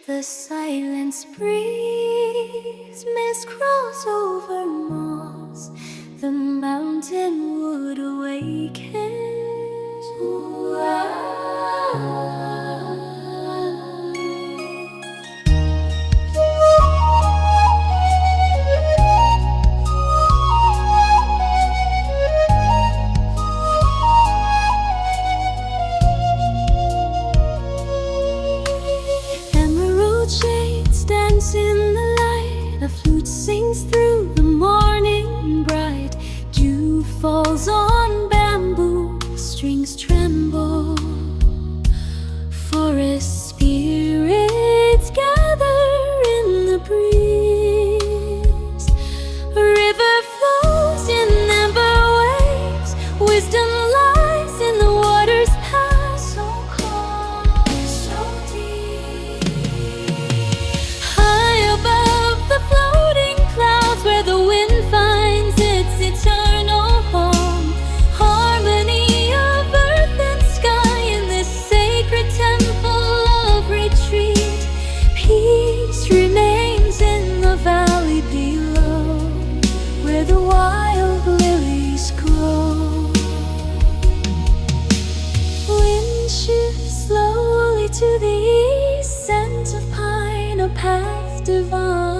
The silence breeze, mist crawls over moss. The mountain wood awakens. Shades dance in the light, a flute sings through the morning bright. Dew falls on bamboo, strings tremble. Forest spirits gather in the breeze. A river flows in amber waves, wisdom lies in the water's path. So calm, so deep. The floating clouds where the wind finds its eternal home. Harmony of earth and sky in this sacred temple of retreat. Peace remains in the valley below, where the wild lilies grow. Wind shifts slowly to the east, scent of pine, a path divine.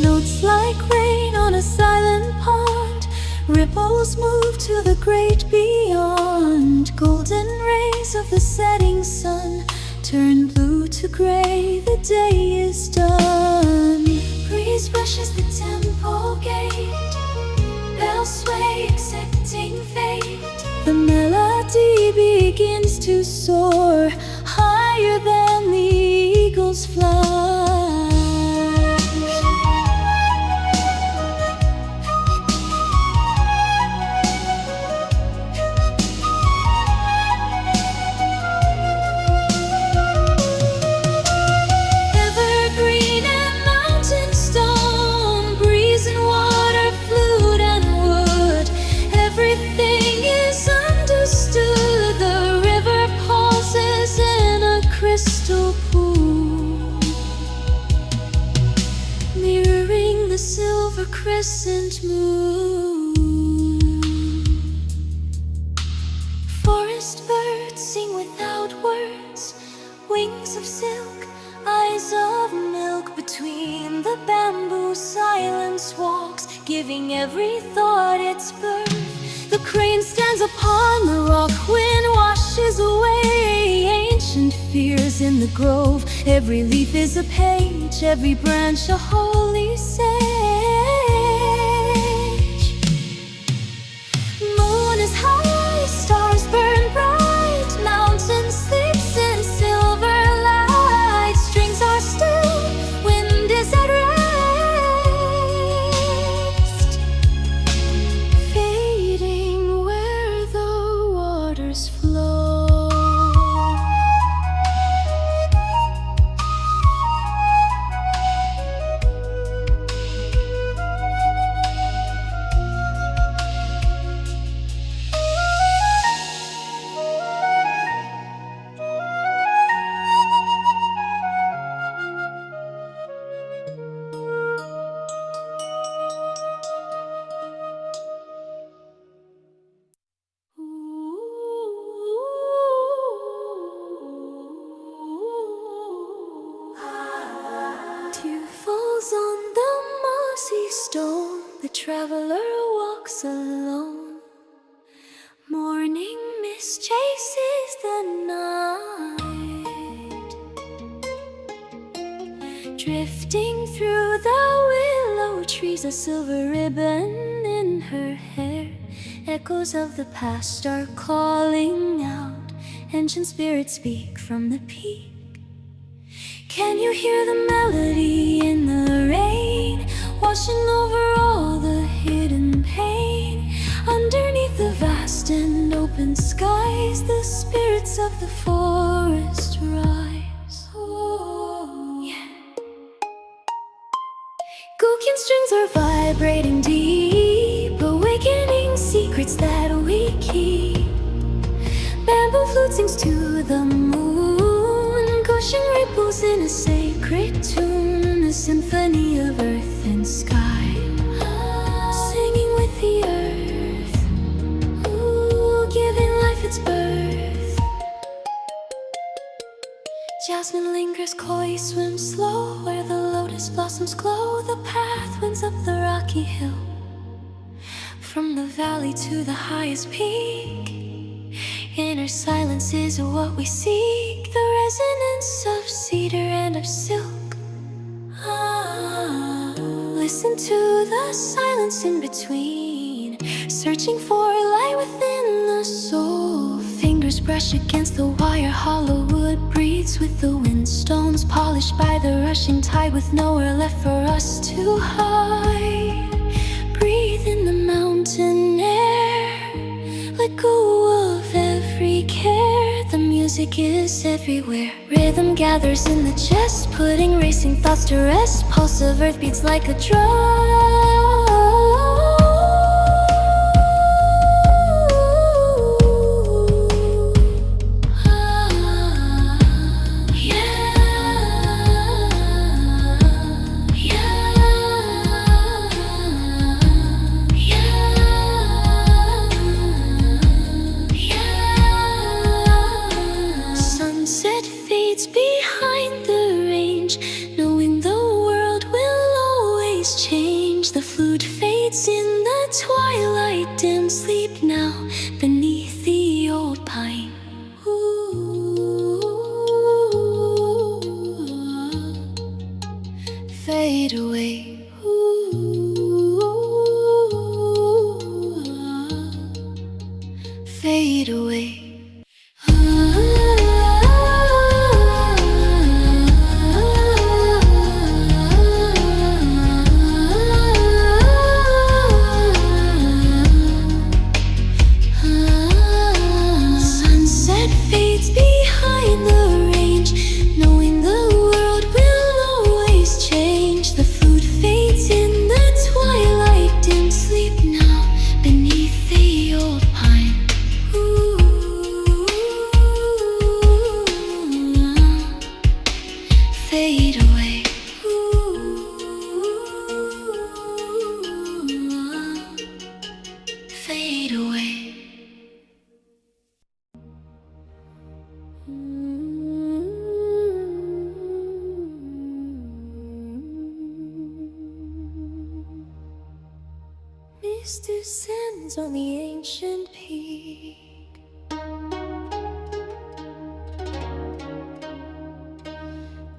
Notes like rain on a silent pond, ripples move to the great beyond. Golden rays of the setting sun turn blue to gray, the day is done. Breeze brushes the temple gate, bells sway accepting fate. The melody begins to soar, higher than the eagle's flight. Crystal pool, mirroring the silver crescent moon. Forest birds sing without words, wings of silk, eyes of milk. Between the bamboo silence walks, giving every thought its birth. The crane stands upon the rock, wind washes away ancient fears in the grove. Every leaf is a page, every branch a holy sage. Moon is high, stars burn bright, mountain sleeps in silver light. Strings are still, wind is at rest, fading where the waters flow. On the mossy stone, the traveler walks alone. Morning mist chases the night, drifting through the willow trees. A silver ribbon in her hair, echoes of the past are calling out. Ancient spirits speak from the peak. Can you hear the melody in the rain, washing over all the hidden pain? Underneath the vast and open skies, the spirits of the forest rise. Oh, yeah. Goukian strings are vibrating deep, awakening secrets that we keep. Bamboo flute sings to the moon, gushing ripples in a sacred tune, a symphony of earth and sky, singing with the earth, ooh, giving life its birth. Jasmine lingers coy, swims slow, where the lotus blossoms glow. The path winds up the rocky hill, from the valley to the highest peak. Inner silence is what we seek, the resonance of cedar and of silk. Listen to the silence in between, searching for light within the soul. Fingers brush against the wire, hollow wood breathes with the wind. Stones polished by the rushing tide, with nowhere left for us to hide. Breathe in the mountain air, let go of every care. The music is everywhere, rhythm gathers in the chest, putting racing thoughts to rest. Pulse of earth beats like a drum. Behind the range, knowing the world will always change. The flute fades in the twilight, dim sleep now beneath the old pine. Ooh, fade away. Ooh, fade away. Fade away. Fade away. Mist descends on the ancient peak.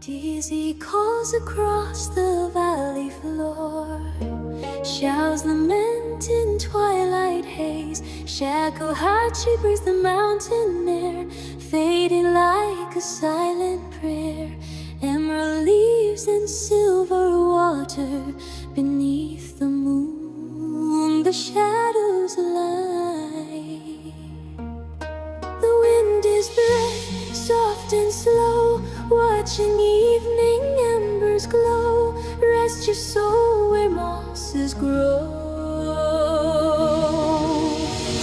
Dizzy calls across the valley floor, shouts lament in twilight haze. Shakuhachi breathes the mountain air, fading like a silent prayer. Emerald leaves and silver water beneath the moon, the shadows lie. The wind is breath, soft and slow, watching evening embers glow. Rest your soul where mosses grow.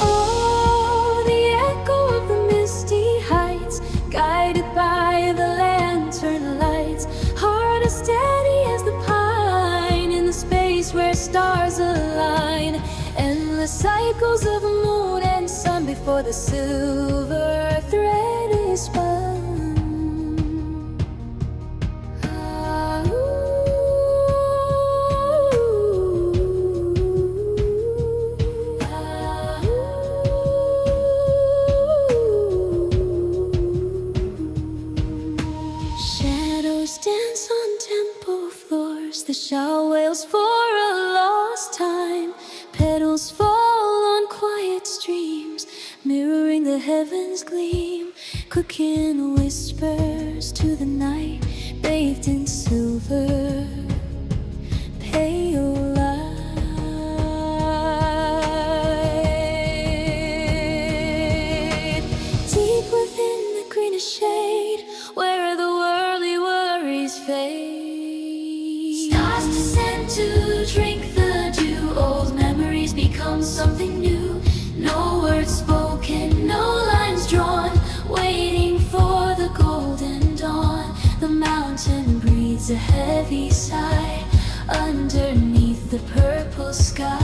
Oh, the echo of the misty heights, guided by the lantern lights. Heart as steady as the pine, in the space where stars align. Endless cycles of moon and sun before the silver thread is spun. Dance on temple floors, the shell wails for a lost time. Petals fall on quiet streams, mirroring the heavens gleam. Cooking whispers to the night, bathed in silver, pale light. sky.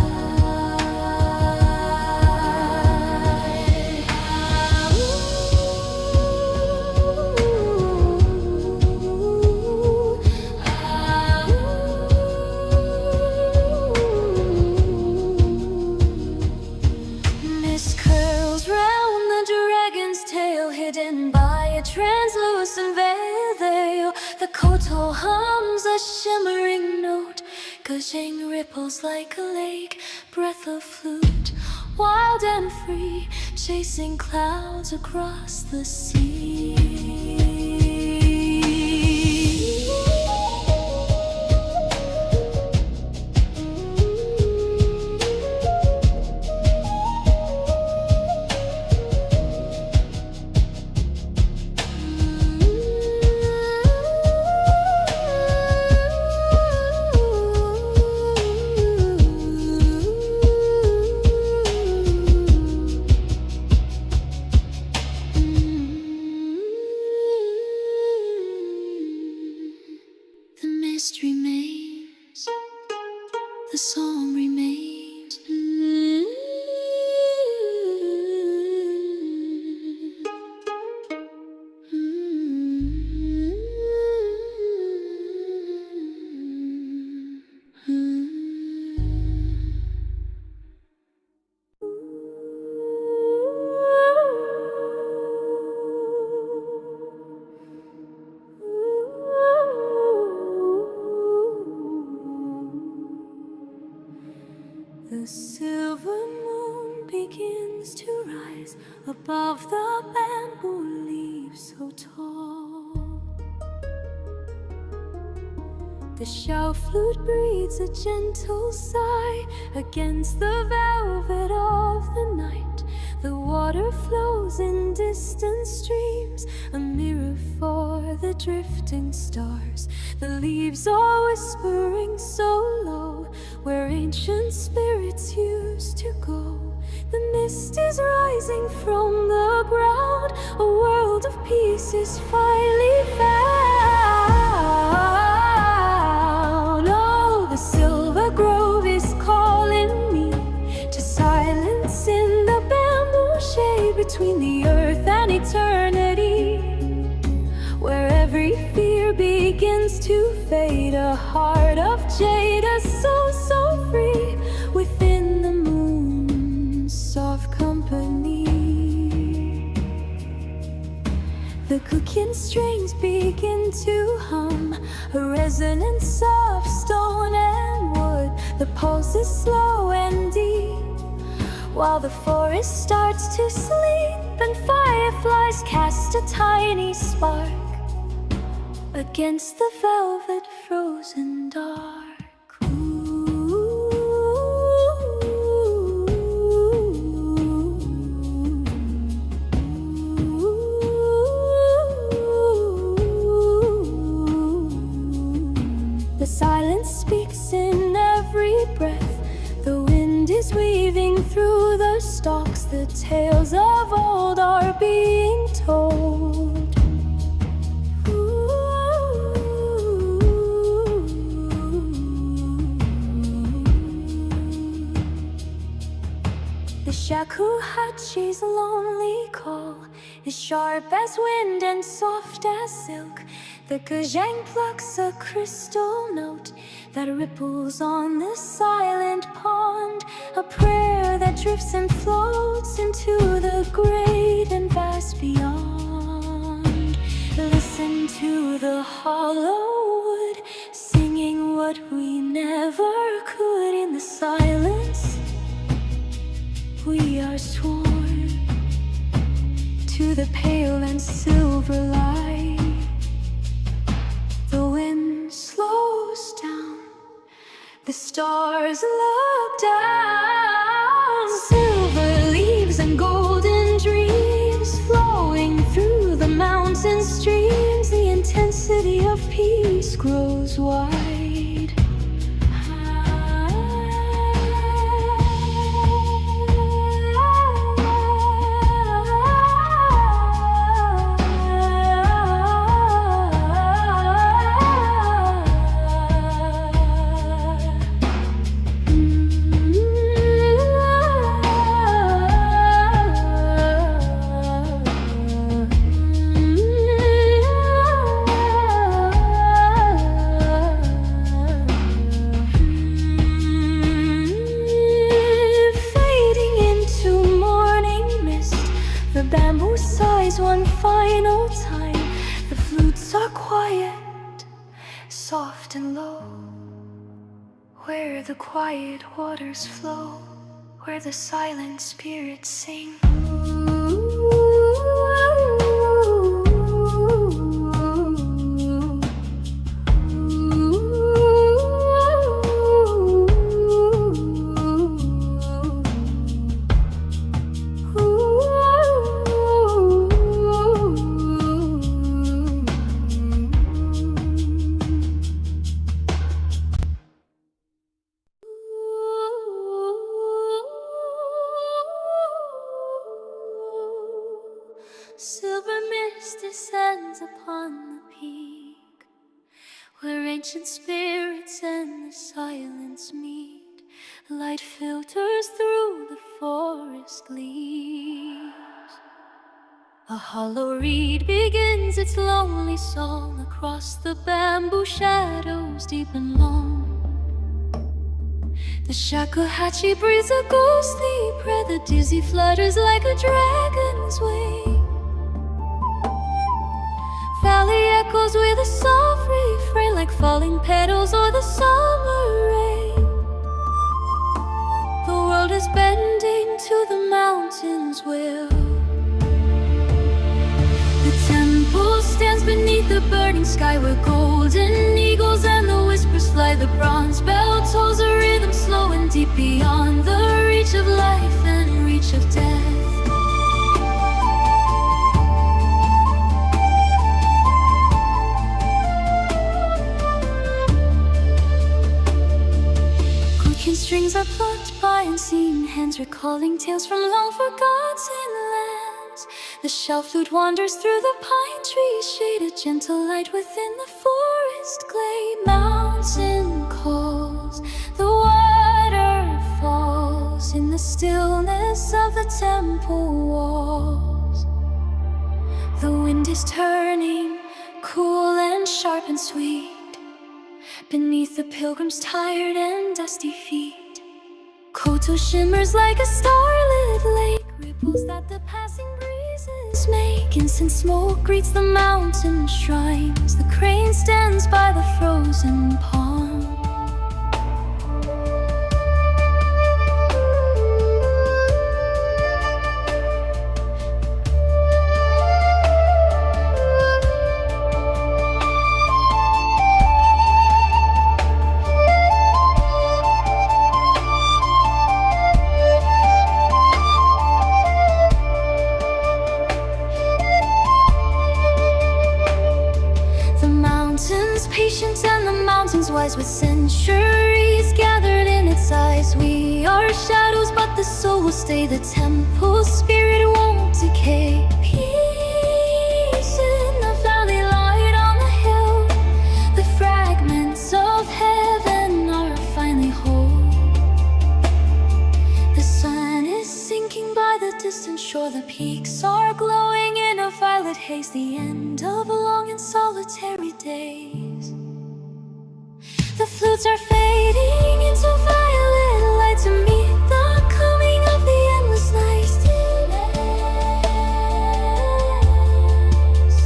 Mist curls round the dragon's tail, hidden by a translucent veil. The koto hums a shimmering note, gushing ripples like a lake, breath of flute, wild and free, chasing clouds across the sea. Remains, the song remains. The silver moon begins to rise above the bamboo leaves so tall. The shell flute breathes a gentle sigh against the velvet of the night. The water flows in distant streams, a mirror for the drifting stars. The leaves are whispering so low, where ancient spirits used to go. The mist is rising from the ground, a world of peace is finally found. Oh, the silver grove is calling me to silence in the bamboo shade, between the earth and eternity, where every fear begins to fade. A heart of jade, a soul so free, within the moon's soft company. The cooking strings begin to hum, a resonance of stone and wood. The pulse is slow and deep, while the forest starts to sleep, and fireflies cast a tiny spark against the velvet frozen dark. The silence speaks in every breath. The wind is weaving through the stalks. The tales of old are being told. The shakuhachi's lonely call is sharp as wind and soft as silk. The gazhang plucks a crystal note that ripples on the silent pond, a prayer that drifts and floats into the great and vast beyond. Listen to the hollow wood, singing what we never could in the silence. We are sworn to the pale and silver light. The wind slows down, the stars look down. Silver leaves and golden dreams flowing through the mountain streams. The intensity of peace grows wide. soft and low, where the quiet waters flow, where the silent spirits sing. Silver mist descends upon the peak, where ancient spirits and the silence meet. Light filters through the forest leaves. A hollow reed begins its lonely song. Across the bamboo shadows deep and long, the shakuhachi breathes a ghostly prayer. The dizzy flutters like a dragon's wing. Valley echoes with a soft refrain, like falling petals or the summer rain. The world is bending to the mountain's will. The temple stands beneath the burning sky, where golden eagles and the whispers fly. The bronze bell tolls a rhythm slow and deep, beyond the reach of life and reach of death. Strings are plucked by unseen hands, recalling tales from long forgotten lands. The shell flute wanders through the pine trees, shade a gentle light within the forest glade. Mountain calls, the water falls in the stillness of the temple walls. The wind is turning, cool and sharp and sweet, beneath the pilgrim's tired and dusty feet. Koto shimmers like a starlit lake, ripples that the passing breezes make. Incense smoke greets the mountain shrines. The crane stands by the frozen pond. Patient and the mountains wise, with centuries gathered in its eyes. We are shadows, but the soul will stay. The temple spirit won't decay. Peace in the valley, light on the hill. The fragments of heaven are finally whole. The sun is sinking by the distant shore. The peaks are glowing in a violet haze. The end of long and solitary days. The flutes are fading into violet light to meet the coming of the endless night. Stillness,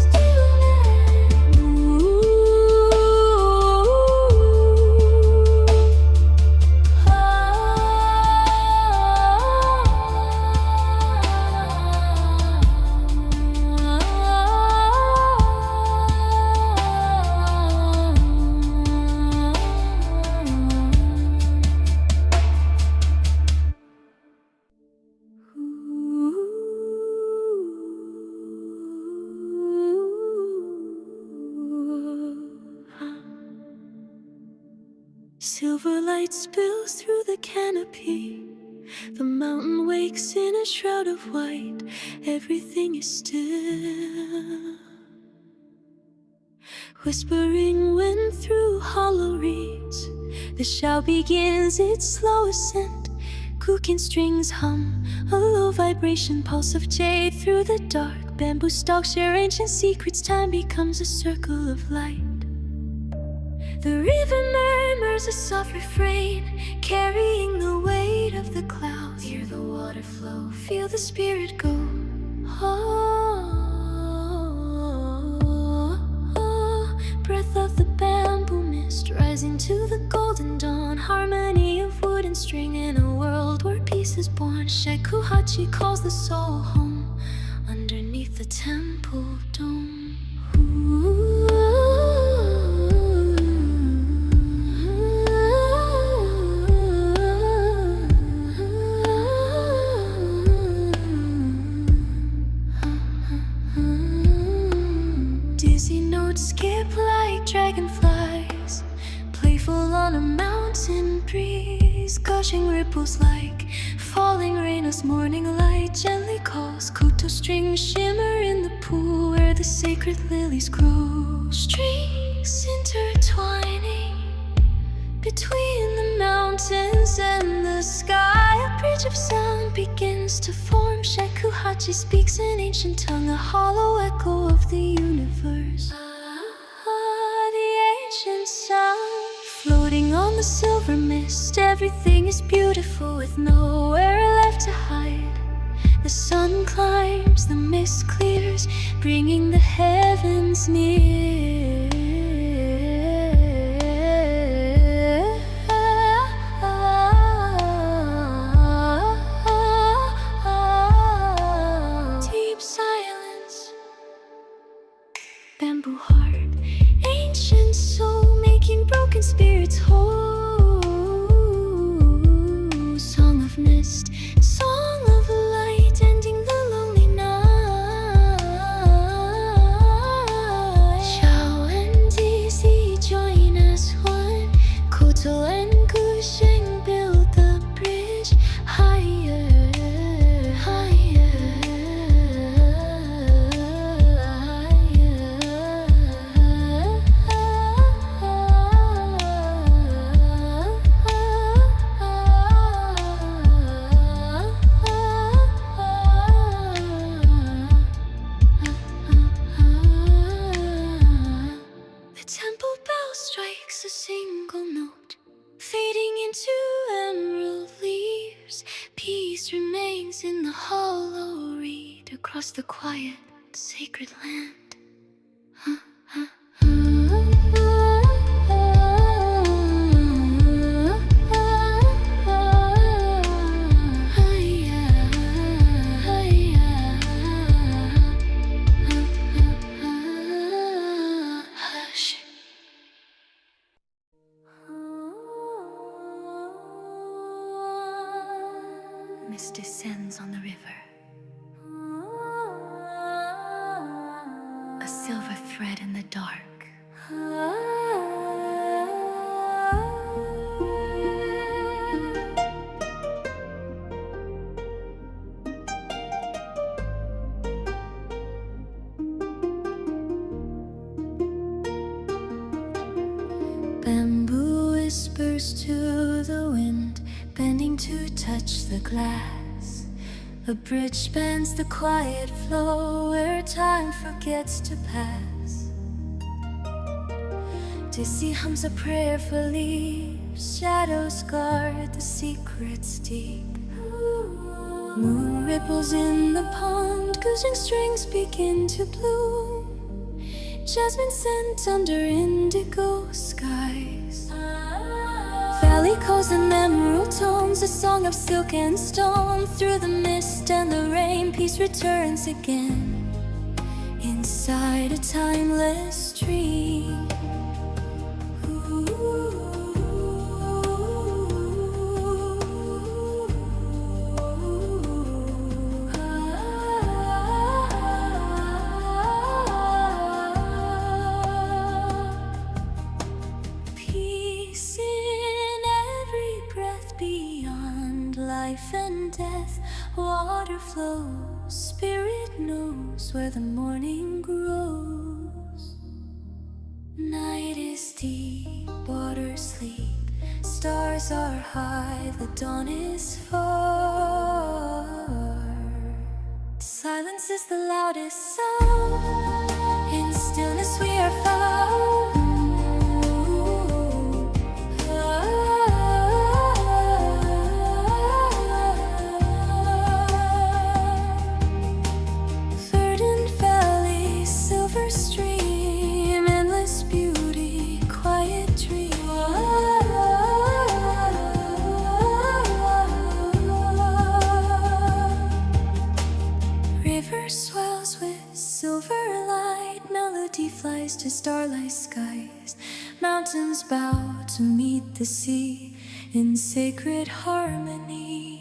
stillness. Ooh, silver light spills through the canopy. The mountain wakes in a shroud of white. Everything is still. Whispering wind through hollow reeds, the shout begins its slow ascent. Kukin strings hum, a low vibration pulse of jade through the dark. Bamboo stalks share ancient secrets. Time becomes a circle of light. The river murmurs a soft refrain, carrying the weight of the clouds. Hear the water flow, feel the spirit go. Oh, breath of the bamboo man. rising to the golden dawn, harmony of wood and string in a world where peace is born. Shakuhachi calls the soul home underneath the temple dome. Dizzy notes skip like dragonflies, playful on a mountain breeze. Gushing ripples like falling rain as morning light gently calls. Koto strings shimmer in the pool where the sacred lilies grow. Strings intertwining between the mountains and the sky. A bridge of sound begins to form. Shakuhachi speaks an ancient tongue, a hollow echo of the universe. The ancient sound floating on the silver mist. Everything is beautiful with nowhere left to hide. The sun climbs, the mist clears, bringing the heavens near. Deep silence, bamboo heart, ancient soul making broken spirits whole. Song of mist, song of light, ending the lonely night. Xiao and Dizzy join as one. Koto and Gusheng build the bridge higher, higher, The temple bell strikes a single note, fading into emerald leaves. Peace remains in the hollow reed across the quiet, sacred land. Hush. Mist descends on the river, a silver thread in the dark. Bamboo whispers to the wind, bending to touch the glass. A bridge spans the quiet flow where time forgets to pass. Dizzy hums a prayer for leaves, shadows guard the secrets deep. Moon ripples in the pond, Gusheng strings begin to bloom. Jasmine scent under indigo skies. Valley calls and emerald tones, a song of silk and stone. Through the mist and the rain, peace returns again inside a timeless dream. Peace in every breath, beyond life and death. Water flows, spirit knows where the morning grows. Night is deep, waters sleep, stars are high, the dawn is far. Silence is the loudest sound, in stillness we are found. Verdant valley, silver stream, endless beauty, quiet dream. melody flies to starlight skies. Mountains bow to meet the sea in sacred harmony.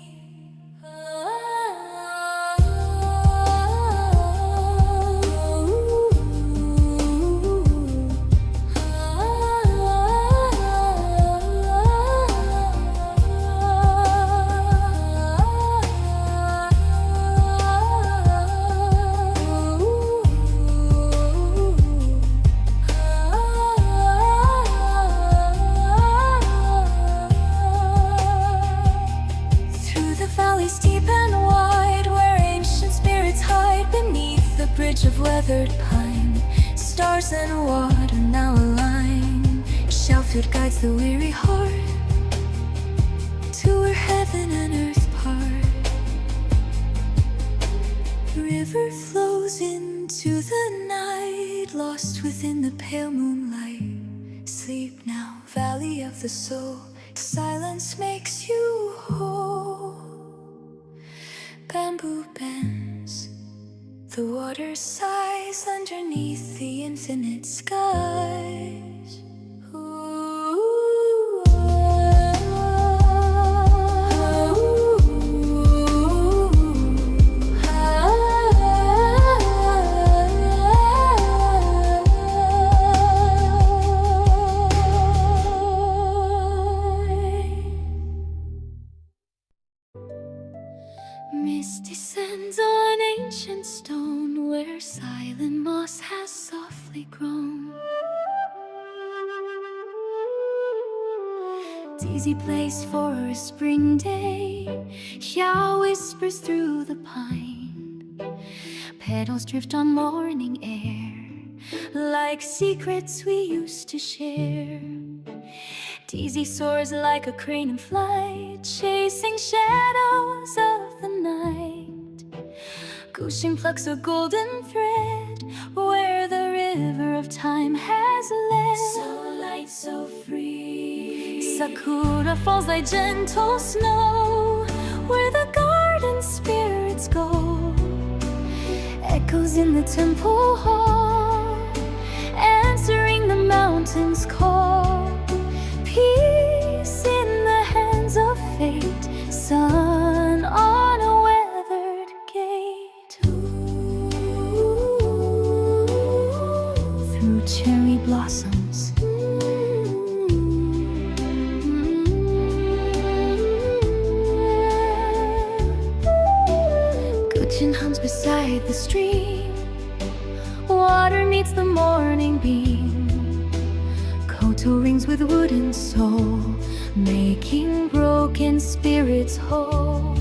Deep and wide, where ancient spirits hide beneath the bridge of weathered pine, stars and water now align. Sheltered guides the weary heart to where heaven and earth part. The river flows into the night, lost within the pale moonlight. Sleep now, valley of the soul, silence makes you whole. Bamboo bends, the water sighs underneath the infinite skies. Mist descends on ancient stone, where silent moss has softly grown. Dizzy place for a spring day, Xiao whispers through the pine. Petals drift on morning air, like secrets we used to share. Dizzy soars like a crane in flight, chasing shadows of the night. Gushing plucks a golden thread, where the river of time has led. So light, so free. Sakura falls like gentle snow, where the garden spirits go. Echoes in the temple hall, answering the mountain's call. Peace in the hands of fate, sun on a weathered gate. Through cherry blossoms, Guchin hums beside the stream. Water meets the morning beam. Koto rings with wooden soul, making broken spirits whole.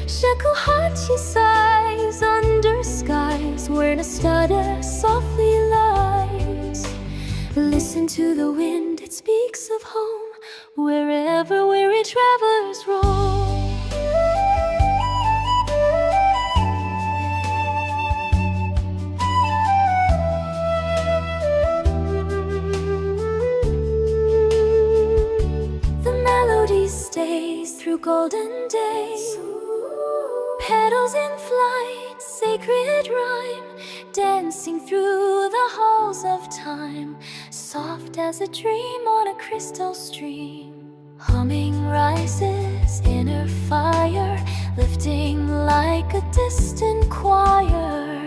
Shakuhachi sighs under skies, where Nastada softly lies. Listen to the wind, it speaks of home, wherever weary travelers roam. Stays through golden days, petals in flight, sacred rhyme, dancing through the halls of time, soft as a dream on a crystal stream. Humming rises, inner fire, lifting like a distant choir.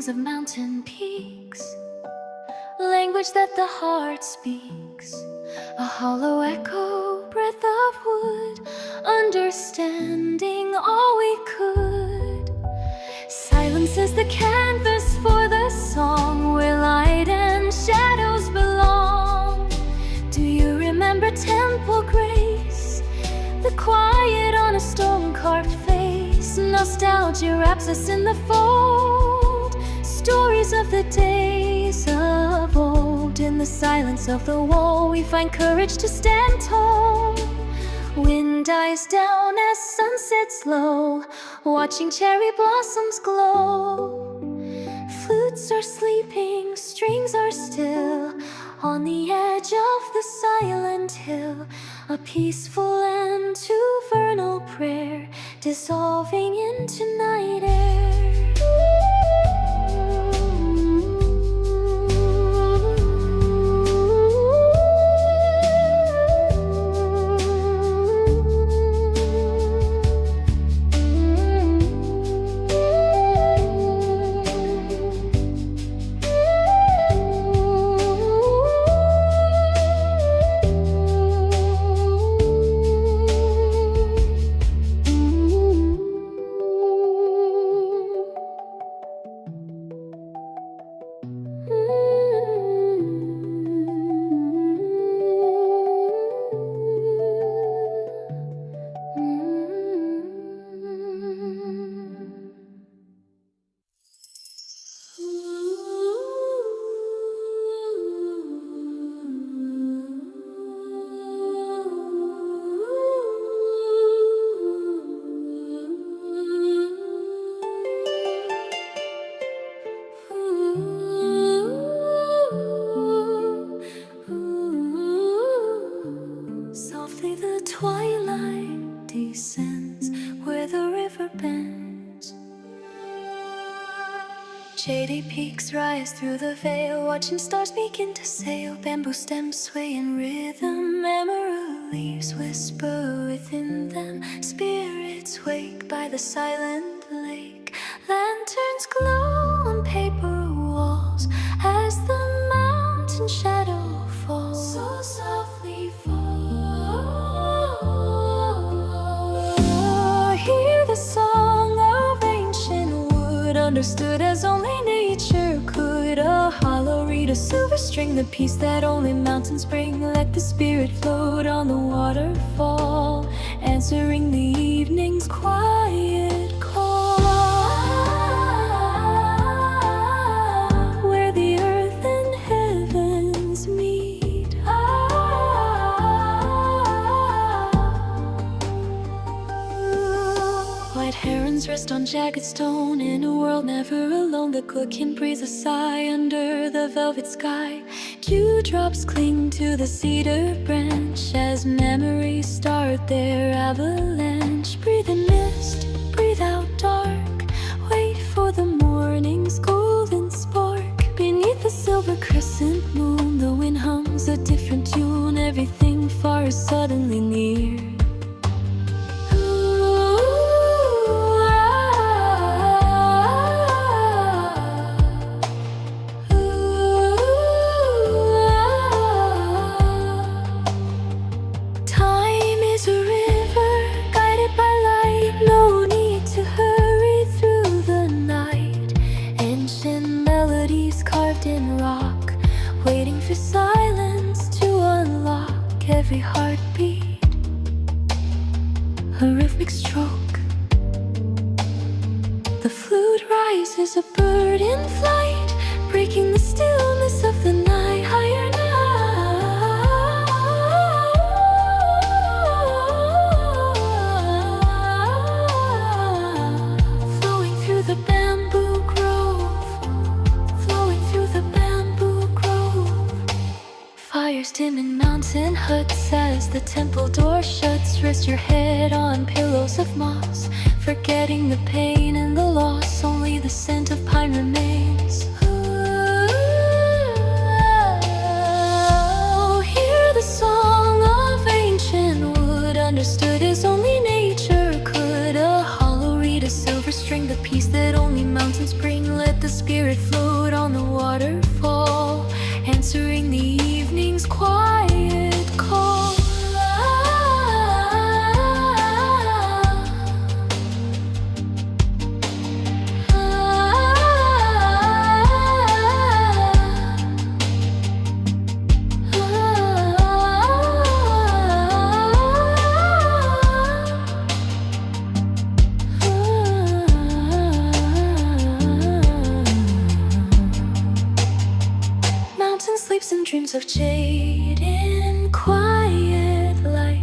Of mountain peaks, language that the heart speaks, a hollow echo, breath of wood, understanding all we could. Silence is the canvas for the song, where light and shadows belong. Do you remember temple grace, the quiet on a stone-carved face? Nostalgia wraps us in the fold, stories of the days of old. In the silence of the wall, we find courage to stand tall. Wind dies down as sun sits low, watching cherry blossoms glow. Flutes are sleeping, strings are still, on the edge of the silent hill. A peaceful end to vernal prayer, dissolving into night air. Softly the twilight descends where the river bends. Shady peaks rise through the veil, watching stars begin to sail. Bamboo stems sway in rhythm, emerald leaves whisper within them. Spirits wake by the silent lake. Lanterns glow on paper walls as the mountain shadow falls. So softly hear the song of ancient wood, understood as only nature could. A hollow reed, a silver string, the peace that only mountains bring. Let the spirit float on the waterfall, answering the evening's quiet call. Where the earth and heavens meet. White herons rest on jagged stone in a world never alone. The clock can breathe a sigh under the velvet sky. Dewdrops cling to the cedar branch as memories start their avalanche. Breathe in mist, breathe out dark, wait for the morning's golden spark. Beneath the silver crescent moon, the wind hums a different tune. Everything far is suddenly near. Waiting for silence to unlock every heartbeat, a rhythmic stroke. The flute rises, a bird in flight, breaking the stillness of the night. Higher now, flowing through the bamboo grove, flowing through the bamboo grove. Fires dim in mountain huts as the temple door shuts. Rest your head on pillows of moss, forgetting the pain and the loss. Only the scent of pine remains. Oh, hear the song of ancient wood, understood as only nature could. A hollow reed, a silver string, the peace that only mountains bring. Let the spirit float on the waterfall, answering the evening's quiet call. Sleeps and dreams of jade in quiet light.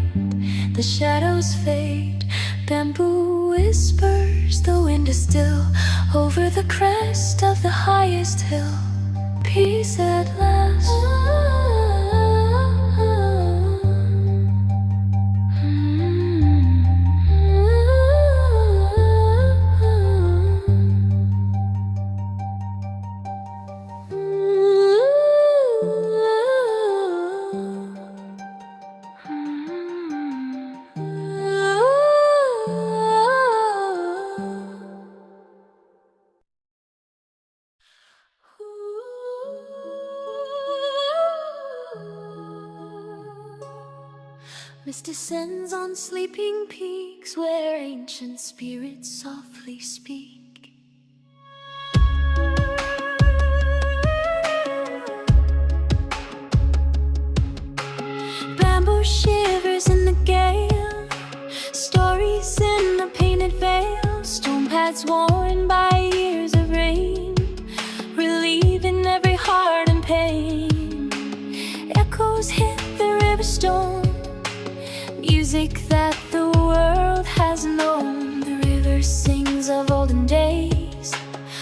The shadow shadows fade. Bamboo whispers, the wind is still over the crest of the highest hill. Peace at last. Mist descends on sleeping peaks where ancient spirits softly speak. Bamboo shivers in the gale, stories in a painted veil, stone pads worn by years of rain, relieving every heart and pain. Echoes hit the river stone, music that the world has known. The river sings of olden days,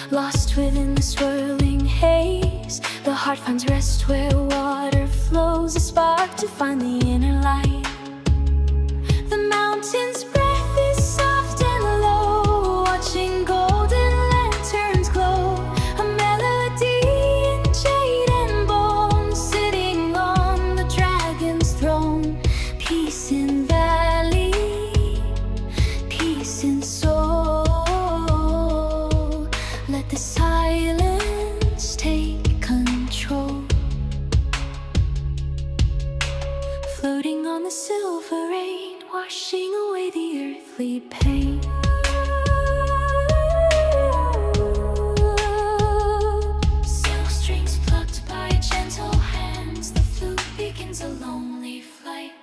lost within the swirling haze. The heart finds rest where water flows, a spark to find the inner light. The mountain's breath is soft and low, watching golden lanterns glow. A melody in jade and bone, sitting on the dragon's throne. Peace in valley, peace in soul. Let the silence take control. Floating on the silver rain, washing away the earthly pain. Silk strings plucked by gentle hands, the flute begins a lonely flight.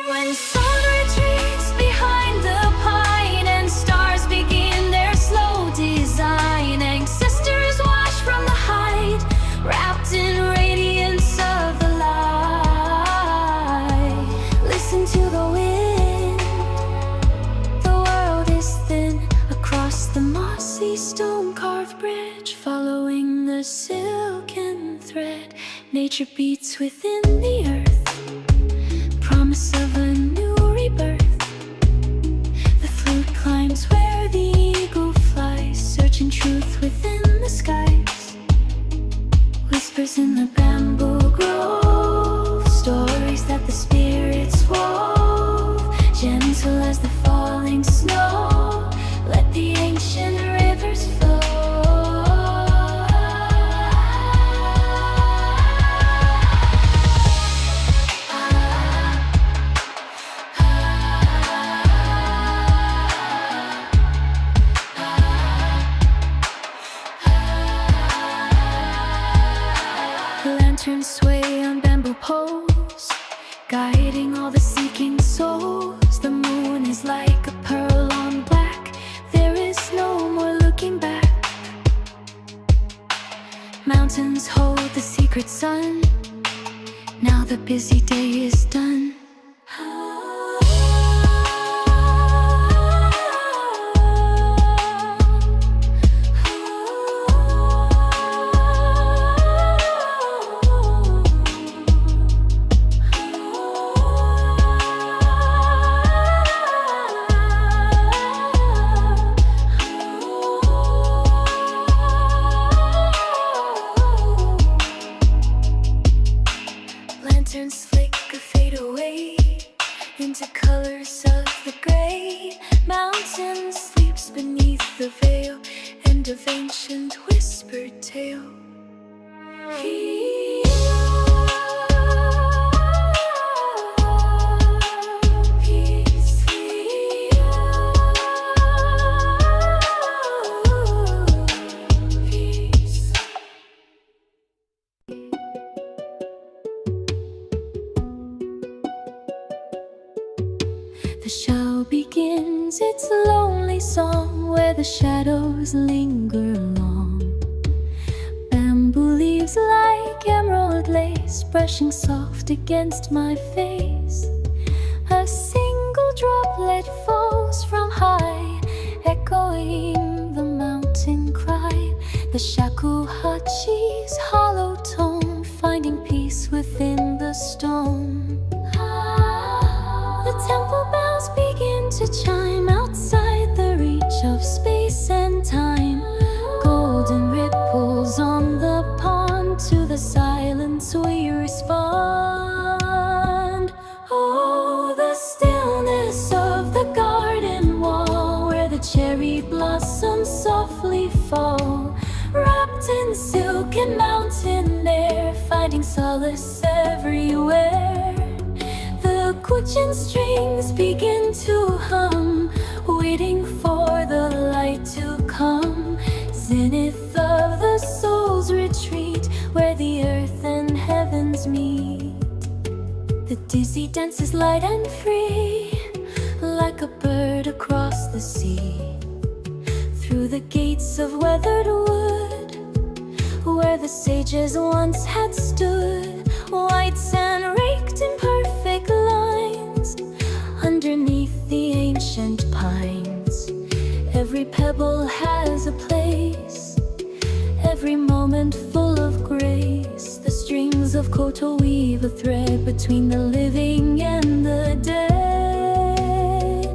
When sun retreats behind the pine and stars begin their slow design, ancestors watch from the height, wrapped in radiance of the light. Listen to the wind, the world is thin. Across the mossy stone-carved bridge, following the silken thread, nature beats within the earth, promise of a new rebirth. The flute climbs where the eagle flies, searching truth within the skies. Whispers in the bamboo grove, stories that the spirits wove, gentle as the falling snow. Let the ancient rivers flow. Lanterns sway on bamboo poles, guiding all the seeking souls. The moon is like a pearl on black, there is no more looking back. Mountains hold the secret sun, now the busy day is done. Lanterns flicker, fade away into colors of the gray. Mountain sleeps beneath the veil, end of ancient whispered tale. The show begins its lonely song, where the shadows linger long. Bamboo leaves like emerald lace, brushing soft against my face. A single droplet falls from high, echoing the mountain cry. The shakuhachi's hollow tone, finding peace within the stone. The temple bells begin to chime outside the reach of space and time. Golden ripples on the pond, to the silence we respond. Oh, the stillness of the garden wall, where the cherry blossoms softly fall, wrapped in silk and mountain air, finding solace everywhere. The Kuchin strings begin to hum, waiting for the light to come. Zenith of the soul's retreat, where the earth and heavens meet. The dizzy dance is light and free, like a bird across the sea. Through the gates of weathered wood, where the sages once had stood, white sand raked in perfect lines, underneath the ancient pines. Every pebble has a place, every moment full of grace. The strings of koto weave a thread between the living and the dead.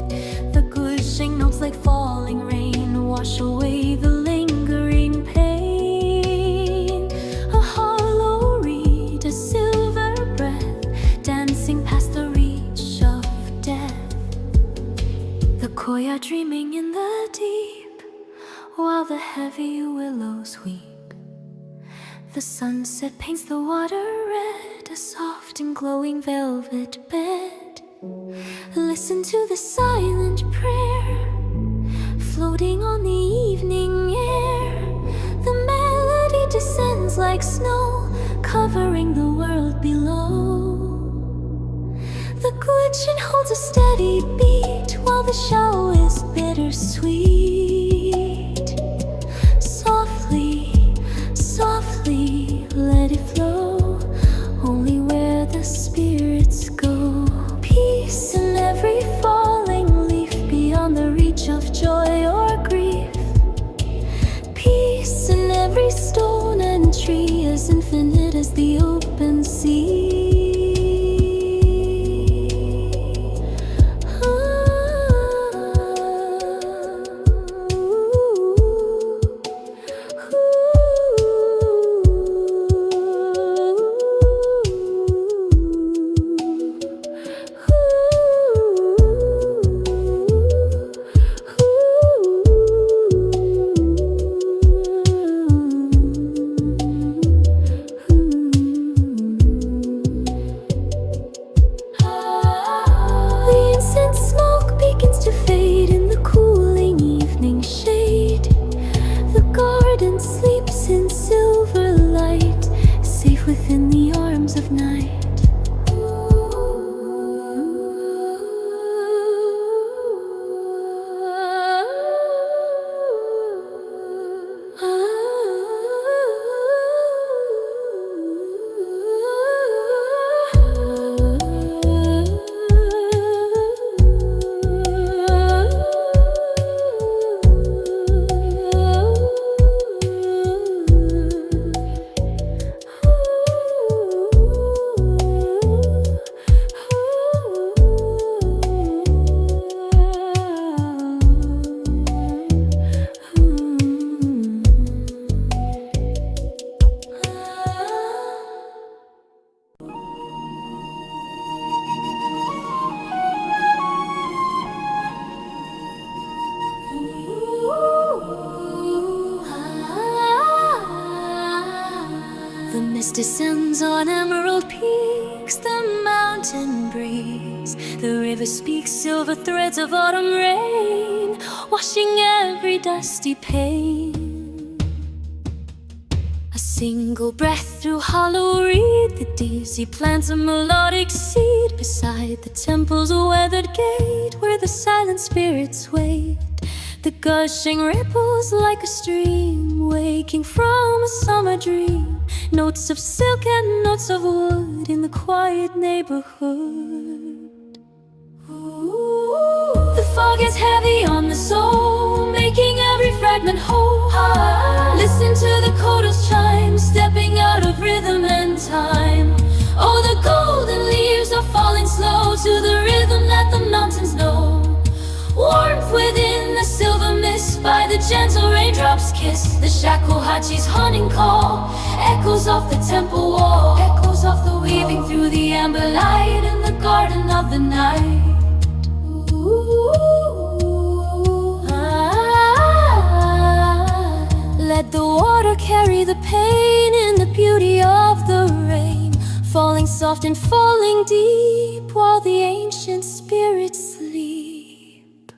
The gushing notes like falling rain wash away the lingering pain. A hollow reed, a silver breath, dancing past the reach of death. The koya dreaming in the deep, while the heavy willows weep. The sunset paints the water red, a soft and glowing velvet bed. Listen to the silent prayer floating on the evening air. The melody descends like snow, covering the world below. The Guchin holds a steady beat, while the show is bittersweet. Softly, softly, let it flow, only where the spirits go. Peace in every falling leaf, beyond the reach of joy or grief. Peace in every stone and tree, as infinite as the open sea. Within the arms of night. The mist descends on emerald peaks, the mountain breeze. The river speaks silver threads of autumn rain, washing every dusty pane. A single breath through hollow reed, the daisy plants a melodic seed beside the temple's weathered gate, where the silent spirits wait. The gushing ripples like a stream, waking from a summer dream. Notes of silk and notes of wood in the quiet neighborhood. Ooh. fog is heavy on the soul, making every fragment whole. Listen to the coda's chime, stepping out of rhythm and time. Oh, the golden leaves are falling slow to the rhythm that the mountains know. Warmth within the silver mist by the gentle raindrops kiss. The shakuhachi's haunting call echoes off the temple wall, echoes off the weaving through the amber light in the garden of the night. Let the water carry the pain in the beauty of the rain, falling soft and falling deep while the ancient spirits sleep.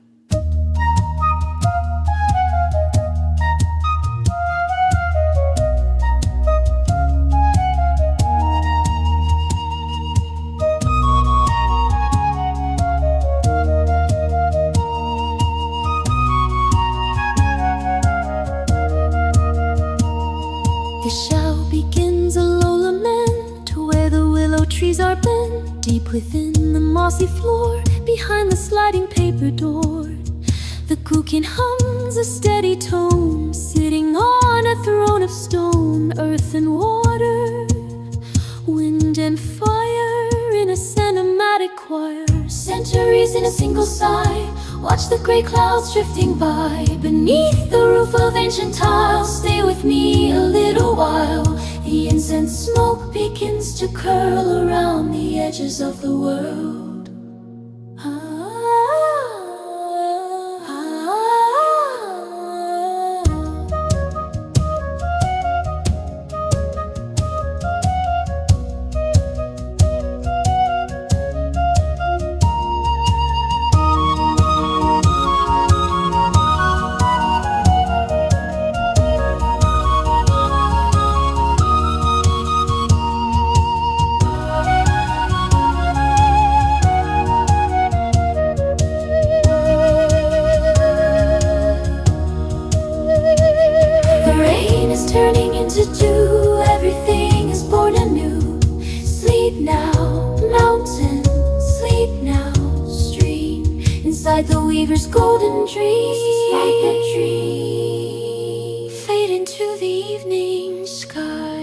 The shao begins a low lament where the willow trees are bent deep within the mossy floor, behind the sliding paper door. The kukin hums a steady tone, sitting on a throne of stone. Earth and water, wind and fire in a cinematic choir. Centuries in a single sigh, watch the gray clouds drifting by. Beneath the roof of ancient tiles, stay with me a little while. The incense smoke begins to curl around the edges of the world. Turning into dew, everything is born anew. Sleep now, mountain, sleep now, stream. Inside the weaver's golden dream, like a dream, fade into the evening sky.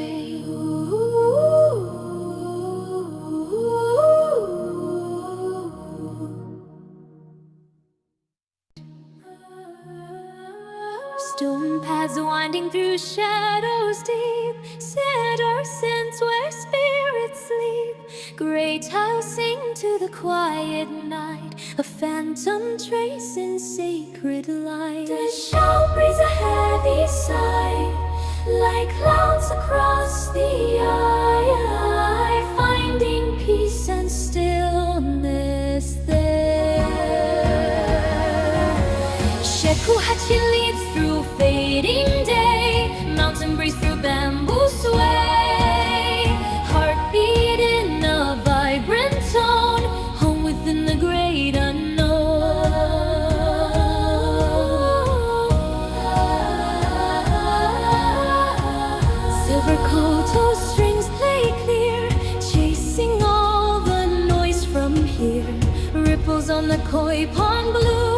Stone paths winding through shadows deep, set our sense where spirits sleep. Gray tiles sing to the quiet night, a phantom trace in sacred light. The shell breathes a heavy sigh, like clouds across the eye, finding peace and stillness there. Shakuhachi leads through fading day, mountain breeze through bamboo sway. Heartbeat in a vibrant tone, home within the great unknown. Silver koto strings play clear, chasing all the noise from here. Ripples on the koi pond blue,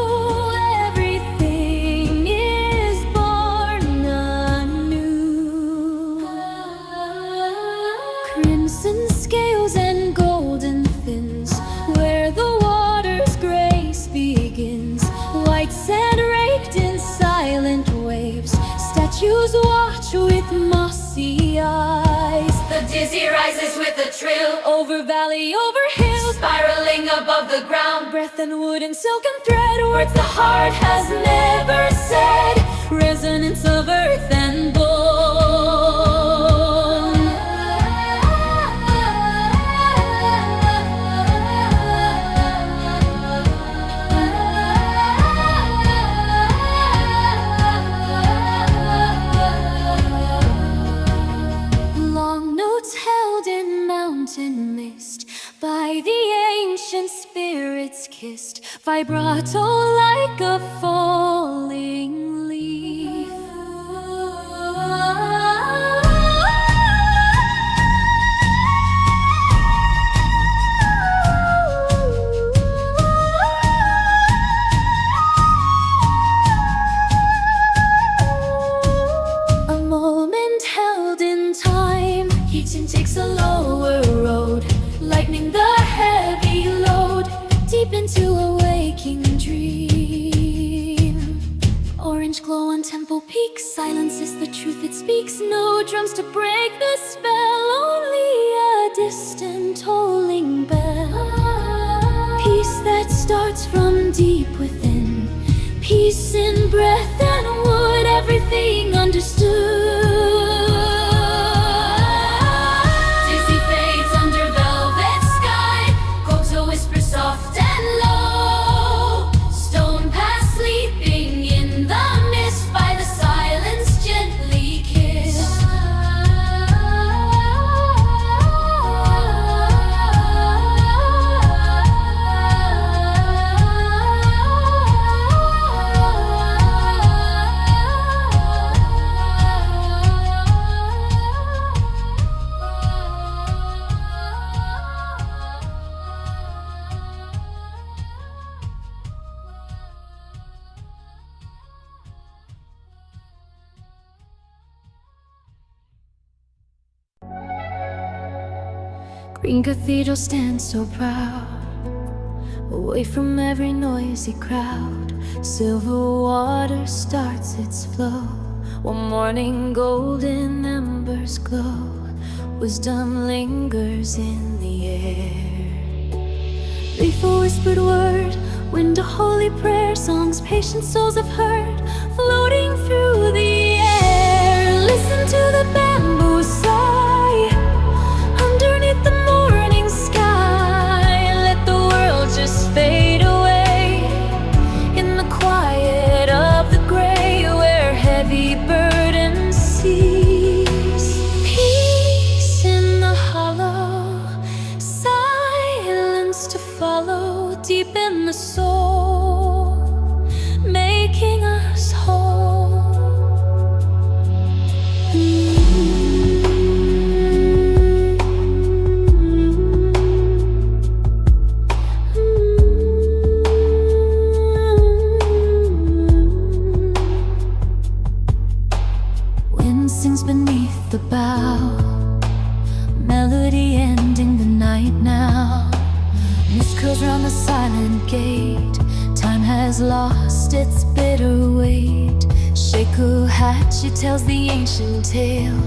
scales and golden fins, where the water's grace begins. White sand raked in silent waves, statues watch with mossy eyes. The dizzy rises with a trill, over valley, over hill, spiraling above the ground. Breath and wood and silken thread, words the heart has never said. Resonance of earth and bone. Mountain mist by the ancient spirits kissed, vibrato like a falling leaf. orange glow on temple peaks. Silence is the truth it speaks. No drums to break the spell, only a distant tolling bell. Peace that starts from deep within, peace in breath and wood, everything understood. Dizzy fades under velvet sky, Gozo whispers soft and low. Stone paths sleeping in the mist, by the silence gently kissed. Green cathedral stands so proud, away from every noisy crowd. Silver water starts its flow, one morning golden embers glow. Wisdom lingers in the air. Leaf a whispered word, wind a holy prayer. Songs patient souls have heard, floating through the air. Listen to the bamboo sigh underneath the morning sky. Let the world just fade away in the quiet of the gray, where heavy burdens cease. Peace in the hollow, silence to follow, deep in the soul, making us whole. Sings beneath the bough, melody ending the night now. Mist curls round the silent gate, time has lost its bitter weight. Shakuhachi tells the ancient tale,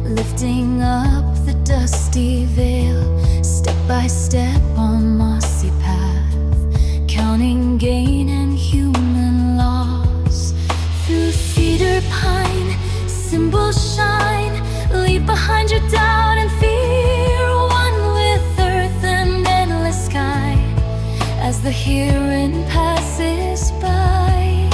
lifting up the dusty veil. Step by step on mossy path, counting gain and human loss. Through cedar pine, symbols shine, leave behind your doubt and fear. One with earth and endless sky, as the herein passes by.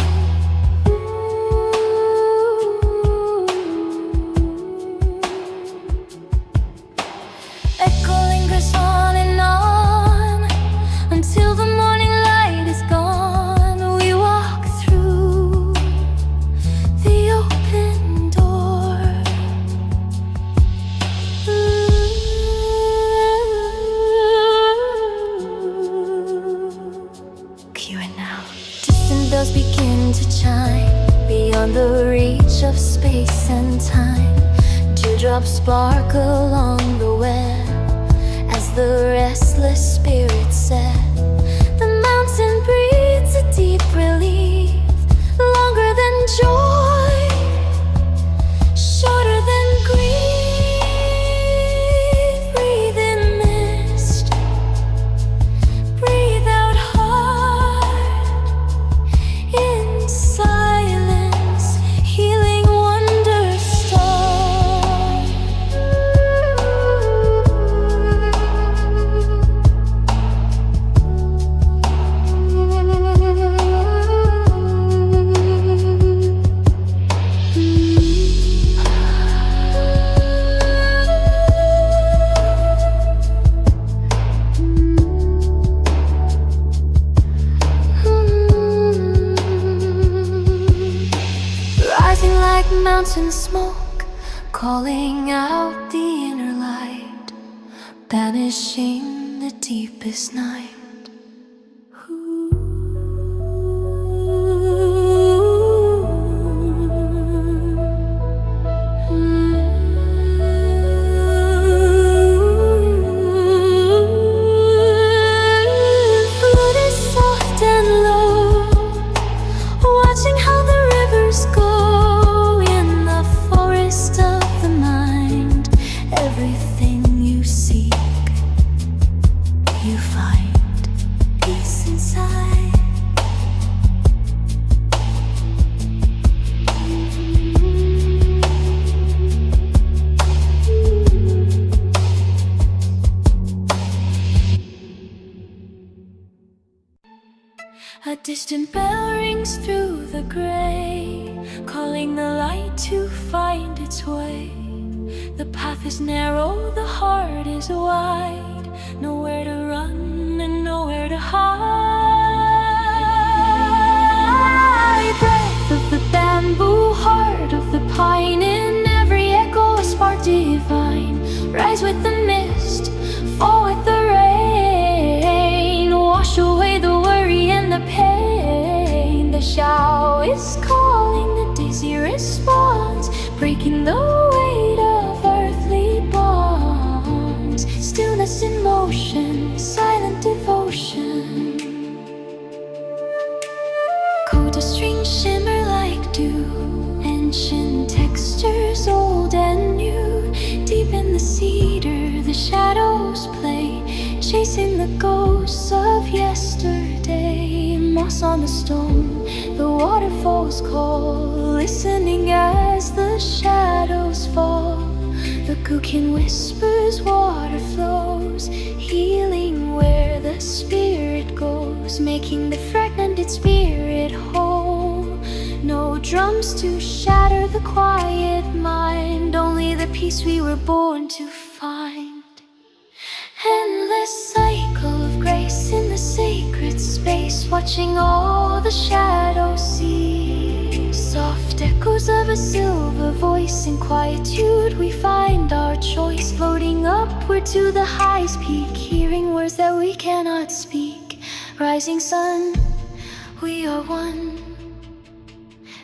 Echo lingers on and on, until the morning light is gone. We walk through the open door. Cue it now. Distant bells begin to chime, beyond the reach of space and time. Dewdrops sparkle along the web, as the restless spirit set. The mountain breathes a deep relief, longer than joy, shorter than grief. Breathe in mist, breathe out heart. In silence, healing wonders start. Rising like mountain smoke, calling out the inner light, banishing the deepest night. Flute is soft and low, watching how the rivers distant bell rings through the gray, calling the light to find its way. The path is narrow, the heart is wide, nowhere to run and nowhere to hide. Breath of the bamboo, heart of the pine, in every echo a spark divine. Rise with the mist, fall with the rain, wash away the worry and the pain. The Shao is calling, the daisy responds, breaking the weight of earthly bonds. Stillness in motion, silent devotion. Coda strings shimmer like dew, ancient textures old and new. Deep in the cedar the shadows play, chasing the ghosts of yesterday. Moss on the stone, the waterfalls call, listening as the shadows fall. The kukin whispers, water flows, healing where the spirit goes, making the fragmented spirit whole. No drums to shatter the quiet mind, only the peace we were born to find. Endless cycle of grace in the sacred space, watching all the shadows see. Soft echoes of a silver voice, in quietude we find our choice. Floating upward to the highest peak, hearing words that we cannot speak. Rising sun, we are one.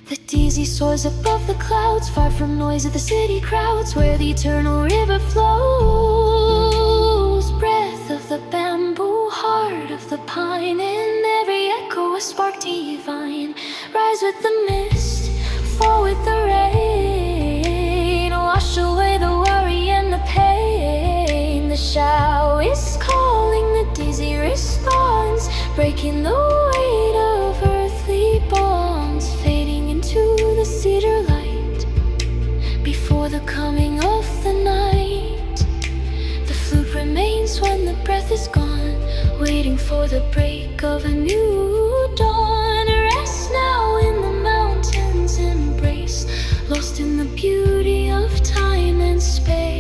The daisy soars above the clouds, far from noise of the city crowds, where the eternal river flows. Breath of the bamboo, heart of the pine, in every echo a spark divine. Rise with the mist, fall with the rain, wash away the worry and the pain. The Shao is calling, the daisy responds, breaking the weight of earthly bonds. Fading into the cedar light, before the coming of the night. The flute remains when the breath is gone, waiting for the break of a new dawn. Rest now in the mountains' embrace, lost in the beauty of time and space.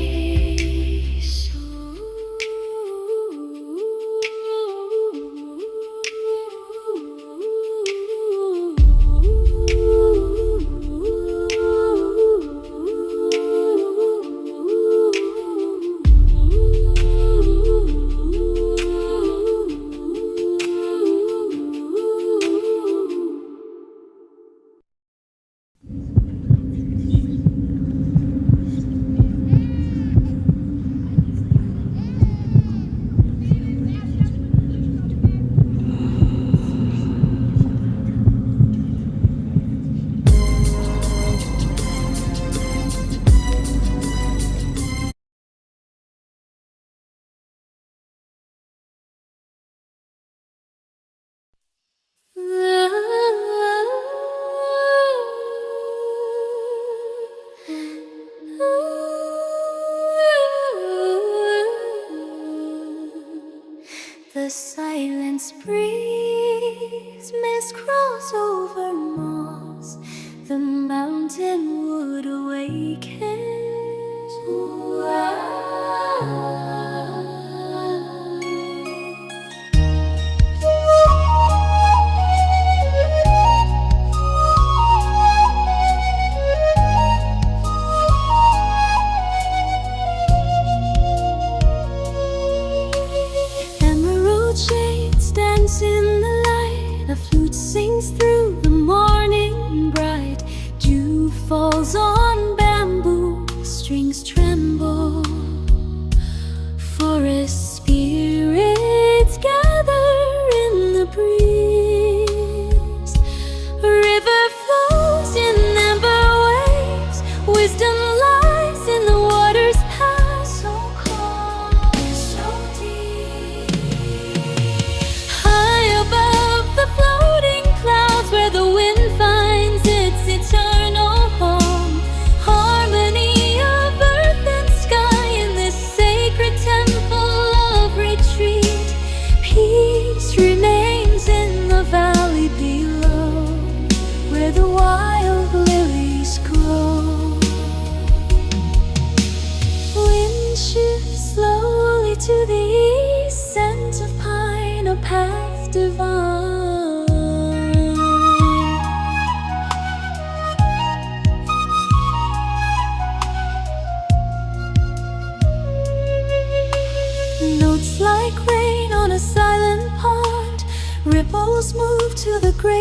The silence breathes, mist crawls over moss, the mountain wood awakens. Shades dance in the light, a flute sings through the morning bright. Dew falls on bamboo, slowly to the east, scent of pine, a path divine. Notes like rain on a silent pond, ripples move to the great